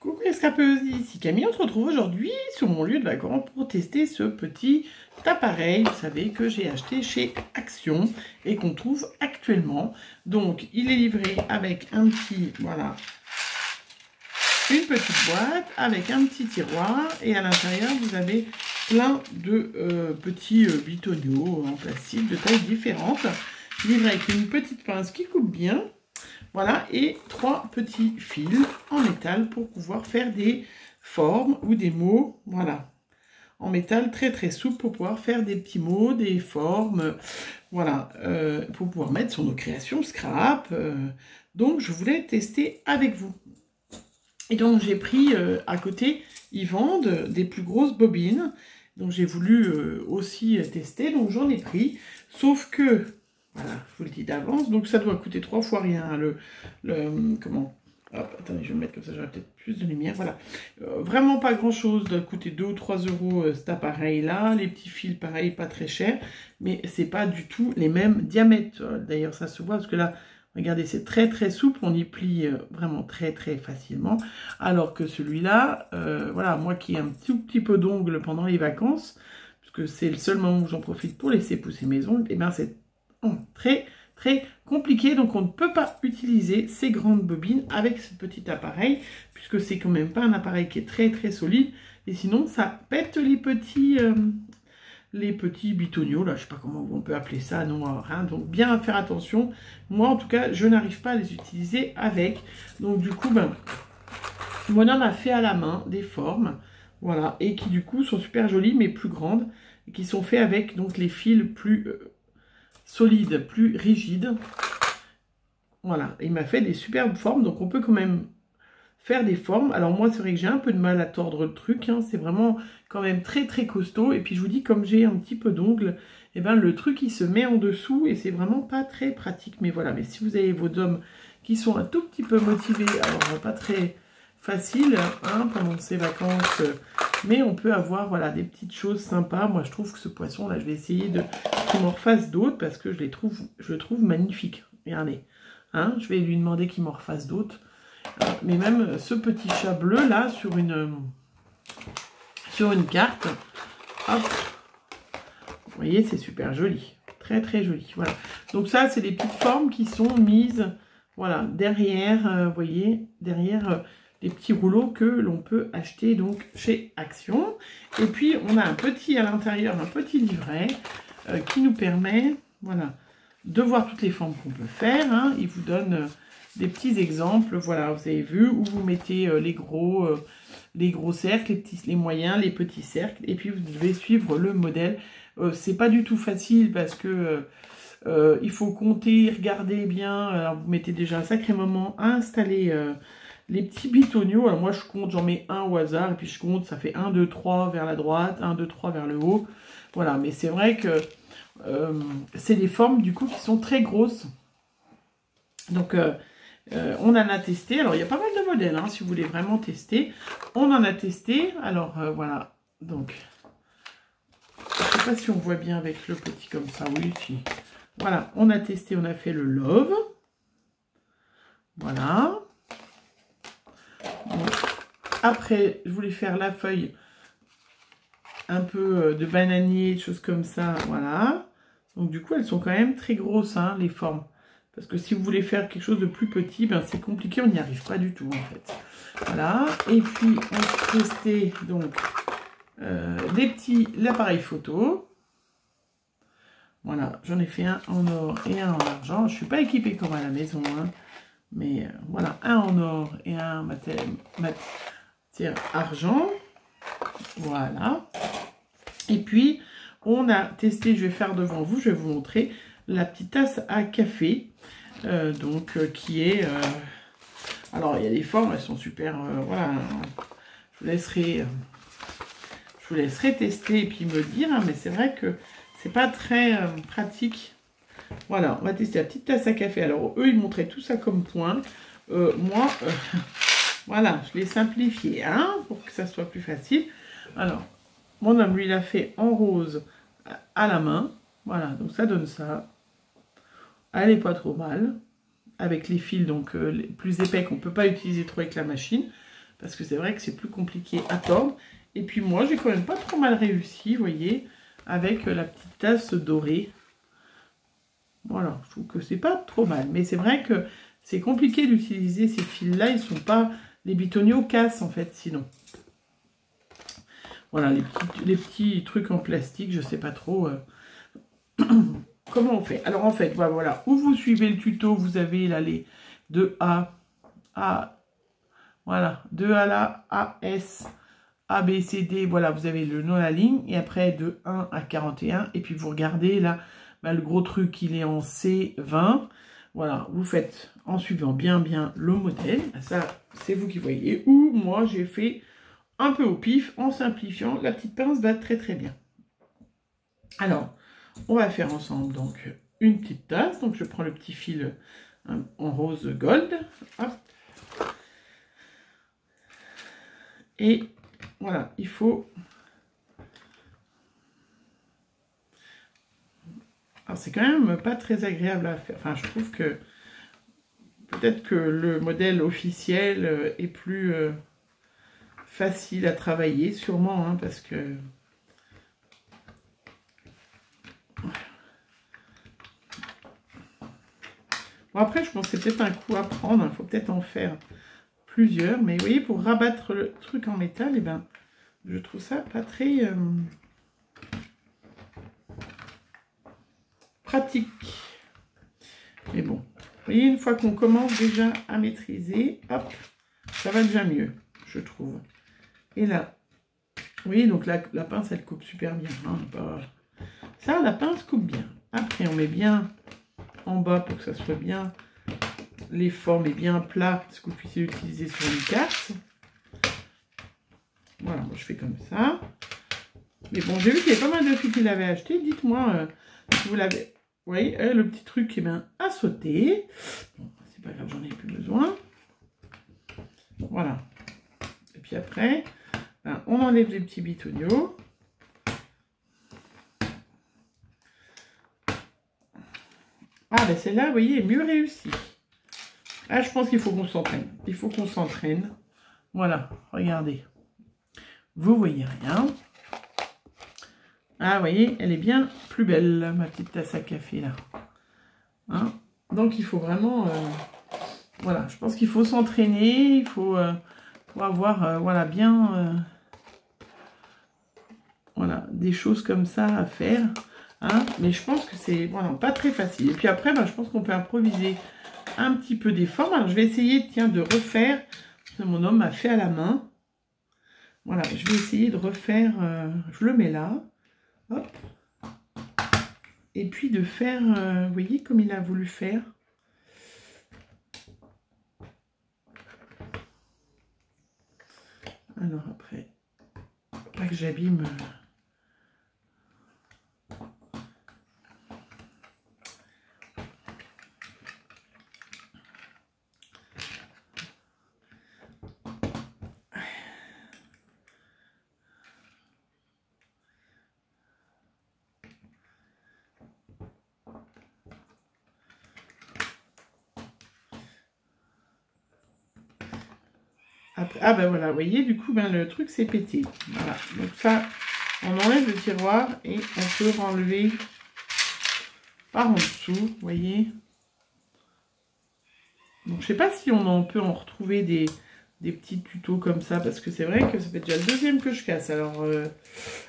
Coucou les scrapeuses, ici Camille, on se retrouve aujourd'hui sur mon lieu de vacances pour tester ce petit appareil, vous savez, que j'ai acheté chez Action et qu'on trouve actuellement. Donc il est livré avec un petit, voilà, une petite boîte avec un petit tiroir et à l'intérieur vous avez plein de petits bitonniaux en plastique de tailles différentes, livré avec une petite pince qui coupe bien. Voilà, et 3 petits fils en métal pour pouvoir faire des formes ou des mots, voilà, en métal très souple pour pouvoir faire des petits mots, des formes, voilà, pour pouvoir mettre sur nos créations scrap. Donc, je voulais tester avec vous. Et donc, j'ai pris à côté, ils vendent des plus grosses bobines. Donc, j'ai voulu aussi tester, donc j'en ai pris, sauf que... Voilà, je vous le dis d'avance. Donc ça doit coûter 3 fois rien. Comment? Hop, attendez, je vais me mettre comme ça, j'aurai peut-être plus de lumière. Voilà. Vraiment pas grand-chose. Ça doit coûter 2 ou 3 euros cet appareil-là. Les petits fils, pareil, pas très cher. Mais c'est pas du tout les mêmes diamètres. D'ailleurs, ça se voit parce que là, regardez, c'est très souple. On y plie vraiment très facilement. Alors que celui-là, voilà, moi qui ai un tout petit peu d'ongles pendant les vacances, parce que c'est le seul moment où j'en profite pour laisser pousser mes ongles, et bien c'est très compliqué, donc on ne peut pas utiliser ces grandes bobines avec ce petit appareil, puisque c'est quand même pas un appareil qui est très solide, et sinon ça pète les petits bitonniaux, là je sais pas comment on peut appeler ça, non, rien, donc bien faire attention. Moi en tout cas je n'arrive pas à les utiliser avec, donc du coup ben mon homme a fait à la main des formes, voilà, et qui du coup sont super jolies mais plus grandes, et qui sont faits avec donc les fils plus solide, plus rigide. Voilà, il m'a fait des superbes formes, donc on peut quand même faire des formes. Alors moi, c'est vrai que j'ai un peu de mal à tordre le truc, hein. C'est vraiment quand même très costaud. Et puis je vous dis, comme j'ai un petit peu d'ongles, et ben le truc il se met en dessous et c'est vraiment pas très pratique. Mais voilà, mais si vous avez vos hommes qui sont un tout petit peu motivés, alors pas très facile hein, pendant ces vacances, mais on peut avoir voilà des petites choses sympas. Moi je trouve que ce poisson là, je vais essayer de qu'il m'en refasse d'autres parce que je le trouve magnifique. Regardez, hein, je vais lui demander qu'il m'en refasse d'autres. Mais même ce petit chat bleu là sur une carte, hop, vous voyez, c'est super joli, très joli. Voilà, donc ça c'est des petites formes qui sont mises, voilà, derrière, vous voyez, derrière les petits rouleaux que l'on peut acheter donc chez Action. Et puis on a un petit à l'intérieur, un petit livret qui nous permet, voilà, de voir toutes les formes qu'on peut faire. Hein. Il vous donne des petits exemples, voilà, vous avez vu, où vous mettez les gros cercles, les moyens, les petits cercles, et puis vous devez suivre le modèle. C'est pas du tout facile parce que il faut compter, regarder bien. Alors vous mettez déjà un sacré moment à installer les petits bitonniaux. Alors moi je compte, j'en mets un au hasard, et puis je compte, ça fait 1, 2, 3 vers la droite, 1, 2, 3 vers le haut. Voilà, mais c'est vrai que c'est des formes du coup qui sont très grosses. Donc on en a testé, alors il y a pas mal de modèles, hein, si vous voulez vraiment tester. On en a testé, alors voilà, donc, je ne sais pas si on voit bien avec le petit comme ça, oui, si. Voilà, on a testé, on a fait le Love. Voilà. Donc, après, je voulais faire la feuille un peu de bananier, des choses comme ça, voilà. Donc du coup, elles sont quand même très grosses, hein, les formes. Parce que si vous voulez faire quelque chose de plus petit, ben c'est compliqué, on n'y arrive pas du tout en fait. Voilà, et puis on a testé donc l'appareil photo. Voilà, j'en ai fait un en or et un en argent. Je ne suis pas équipée comme à la maison, hein, mais voilà, un en or et un matière argent. Voilà. Et puis, on a testé, je vais faire devant vous, je vais vous montrer la petite tasse à café, qui est... alors, il y a des formes, elles sont super... voilà, je vous laisserai tester et puis me dire, hein, mais c'est vrai que c'est pas très pratique. Voilà, on va tester la petite tasse à café. Alors, eux, ils montraient tout ça comme point. Moi, voilà, je l'ai simplifié, hein, pour que ça soit plus facile. Alors, mon homme, lui, l'a fait en rose à la main. Voilà, donc ça donne ça. Elle n'est pas trop mal. Avec les fils donc les plus épais qu'on ne peut pas utiliser trop avec la machine. parce que c'est vrai que c'est plus compliqué à tordre. Et puis moi, j'ai quand même pas trop mal réussi, vous voyez, avec la petite tasse dorée. Voilà, je trouve que c'est pas trop mal. Mais c'est vrai que c'est compliqué d'utiliser ces fils-là. Ils sont pas... Les bitonio cassent, en fait, sinon. Voilà, les petits trucs en plastique, je sais pas trop comment on fait. Alors, en fait, voilà, où vous suivez le tuto, vous avez là les 2A, voilà, 2A là, A, S, A, B, C, D, voilà, vous avez le nom de la ligne, et après de 1 à 41, et puis vous regardez là, le gros truc, il est en C20, voilà, vous faites en suivant bien le modèle, ça, c'est vous qui voyez, ou moi, j'ai fait un peu au pif, en simplifiant, la petite pince va très bien. Alors, on va faire ensemble, donc, une petite tasse, donc je prends le petit fil en rose gold, hop. Et voilà, il faut... Alors, c'est quand même pas très agréable à faire. Enfin, je trouve que peut-être que le modèle officiel est plus facile à travailler, sûrement, hein, parce que... Bon, après, je pense que c'est peut-être un coup à prendre. Il faut peut-être en faire plusieurs. Mais vous voyez, pour rabattre le truc en métal, eh ben, je trouve ça pas très... pratique. Mais bon, vous voyez, une fois qu'on commence déjà à maîtriser, hop, ça va déjà mieux, je trouve. Et là, vous voyez, donc la pince, elle coupe super bien. Hein, ça, la pince coupe bien. Après, on met bien en bas pour que ça soit bien, les formes et bien plat, ce que vous puissiez utiliser sur une carte. Voilà, moi je fais comme ça. Mais bon, j'ai vu qu'il y avait pas mal de filles qui l'avaient acheté. Dites-moi si vous l'avez... Vous voyez, le petit truc, eh bien, à sauter. Bon, c'est pas grave, j'en ai plus besoin. Voilà. Et puis après, ben, on enlève les petits bitoniaux. Ah, ben celle-là, vous voyez, est mieux réussie. Ah, je pense qu'il faut qu'on s'entraîne. Il faut qu'on s'entraîne. Voilà, regardez. Vous voyez rien. Ah, vous voyez, elle est bien plus belle, ma petite tasse à café, là. Hein, donc, il faut vraiment... voilà, je pense qu'il faut s'entraîner. Il faut avoir, voilà, bien... voilà, des choses comme ça à faire. Hein, mais je pense que c'est voilà, pas très facile. Et puis après, ben, je pense qu'on peut improviser un petit peu des formes. Alors, je vais essayer, tiens, de refaire... Mon homme m'a fait à la main. Voilà, je vais essayer de refaire... je le mets là. Hop. Et puis de faire, vous voyez, comme il a voulu faire. Alors après, pas que j'abîme... Après, ah ben voilà, vous voyez, du coup, ben, le truc s'est pété. Voilà, donc ça, on enlève le tiroir et on peut enlever par en dessous, vous voyez. Donc je sais pas si on peut en retrouver des petits tutos comme ça, parce que c'est vrai que ça fait déjà le deuxième que je casse. Alors,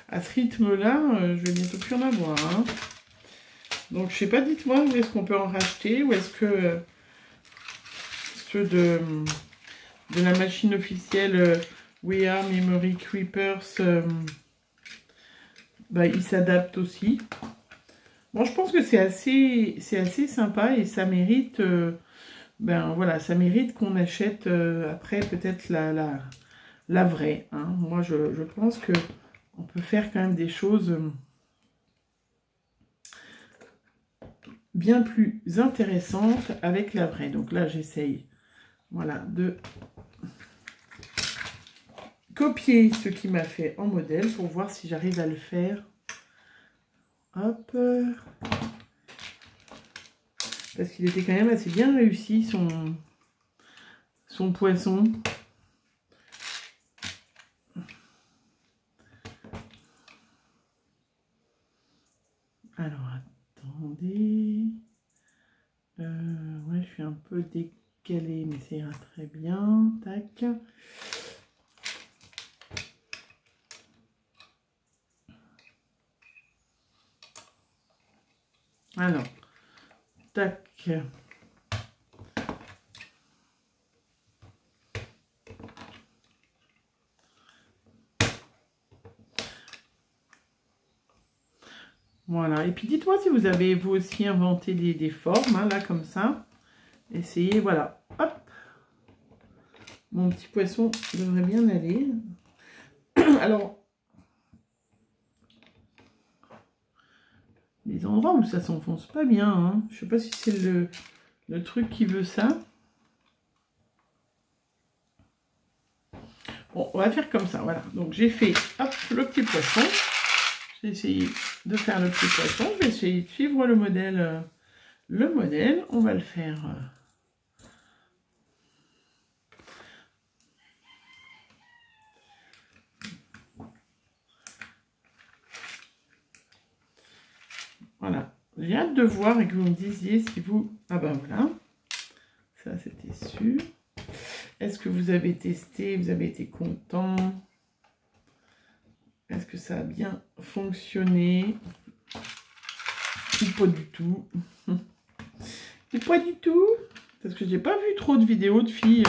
à ce rythme-là, je vais bientôt plus en avoir. Hein. Donc je sais pas, dites-moi où est-ce qu'on peut en racheter, ou est-ce que ceux de la machine officielle We Are Memory Creepers, bah, ils s'adaptent aussi. Bon, je pense que c'est assez sympa et ça mérite, ben voilà, ça mérite qu'on achète après peut-être la vraie. Hein. Moi, je pense que on peut faire quand même des choses bien plus intéressantes avec la vraie. Donc là, j'essaye, voilà, de copier ce qu'il m'a fait en modèle pour voir si j'arrive à le faire. Hop. Parce qu'il était quand même assez bien réussi, son poisson. Alors, attendez. Ouais, je suis un peu décalée, mais ça ira très bien. Tac. Alors, tac. Voilà, et puis dites-moi si vous avez vous aussi inventé des formes, hein, là comme ça. Essayez, voilà, hop. Mon petit poisson devrait bien aller. Alors, les endroits où ça s'enfonce pas bien, hein. Je sais pas si c'est le truc qui veut ça. Bon, on va faire comme ça, voilà. Donc j'ai fait, hop, le petit poisson. J'ai essayé de faire le petit poisson. Je vais essayer de suivre le modèle. On va le faire. Voilà. J'ai hâte de voir et que vous me disiez si vous... Ah ben voilà. Ça, c'était sûr. Est-ce que vous avez testé? Vous avez été content? Est-ce que ça a bien fonctionné? Ou pas du tout? Et pas du tout? Parce que j'ai pas vu trop de vidéos de filles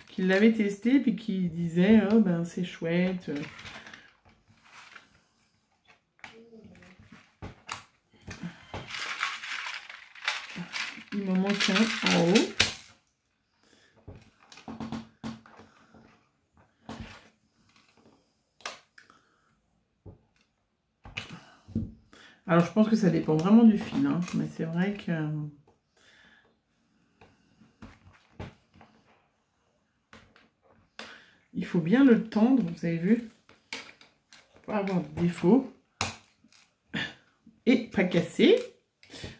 qui l'avaient testé et qui disaient « Oh ben c'est chouette ». Il m'en manque un en haut. Alors je pense que ça dépend vraiment du fil, hein, mais c'est vrai que... Il faut bien le tendre, vous avez vu, pour avoir de défauts. Et pas casser,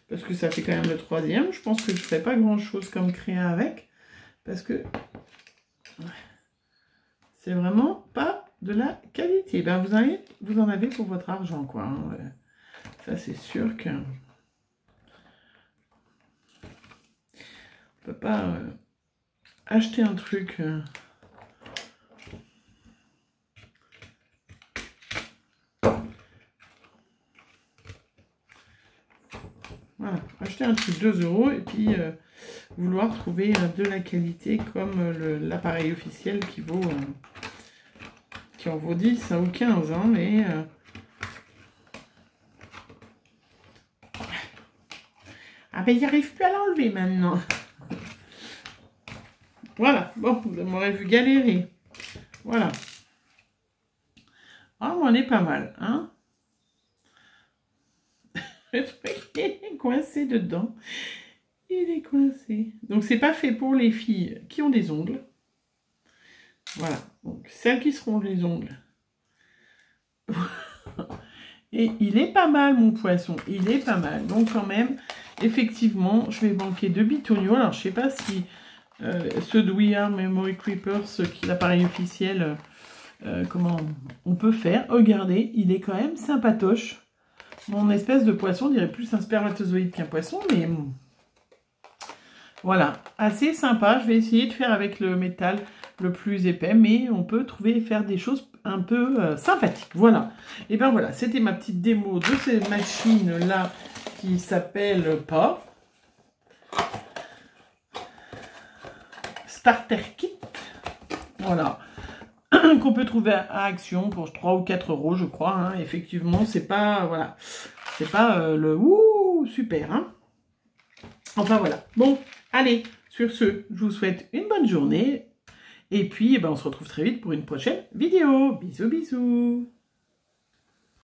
parce que ça fait quand même le 3e. Je pense que je ne ferai pas grand-chose comme créa avec, parce que c'est vraiment pas de la qualité. Ben, vous en avez pour votre argent, quoi. Hein. Ça, c'est sûr que... On peut pas acheter un truc... Voilà, acheter un truc 2 € et puis vouloir trouver de la qualité comme l'appareil officiel qui vaut qui en vaut 10 ou 15, hein, mais ah ben il n'arrive plus à l'enlever maintenant. Voilà, bon, vous m'aurez vu galérer. Voilà. Ah, on est pas mal, hein. Le truc est coincé dedans. Il est coincé. Donc, c'est pas fait pour les filles qui ont des ongles. Voilà. Donc, celles qui seront les ongles. Et il est pas mal, mon poisson. Il est pas mal. Donc, quand même, effectivement, je vais manquer de bitonio. Alors, je sais pas si ceux de We Are Memory Creepers, qui est l'appareil officiel, comment on peut faire. Regardez, il est quand même sympatoche. Mon espèce de poisson, on dirait plus un spermatozoïde qu'un poisson, mais voilà, assez sympa. Je vais essayer de faire avec le métal le plus épais, mais on peut faire des choses un peu sympathiques. Voilà. Et ben voilà, c'était ma petite démo de cette machine-là qui s'appelle pas Starter Kit. Voilà. Qu'on peut trouver à Action pour 3 ou 4 €, je crois. Hein. Effectivement, c'est pas, voilà, c'est pas le ouh, super. Hein. Enfin, voilà. Bon, allez, sur ce, je vous souhaite une bonne journée. Et puis, eh ben, on se retrouve très vite pour une prochaine vidéo. Bisous, bisous.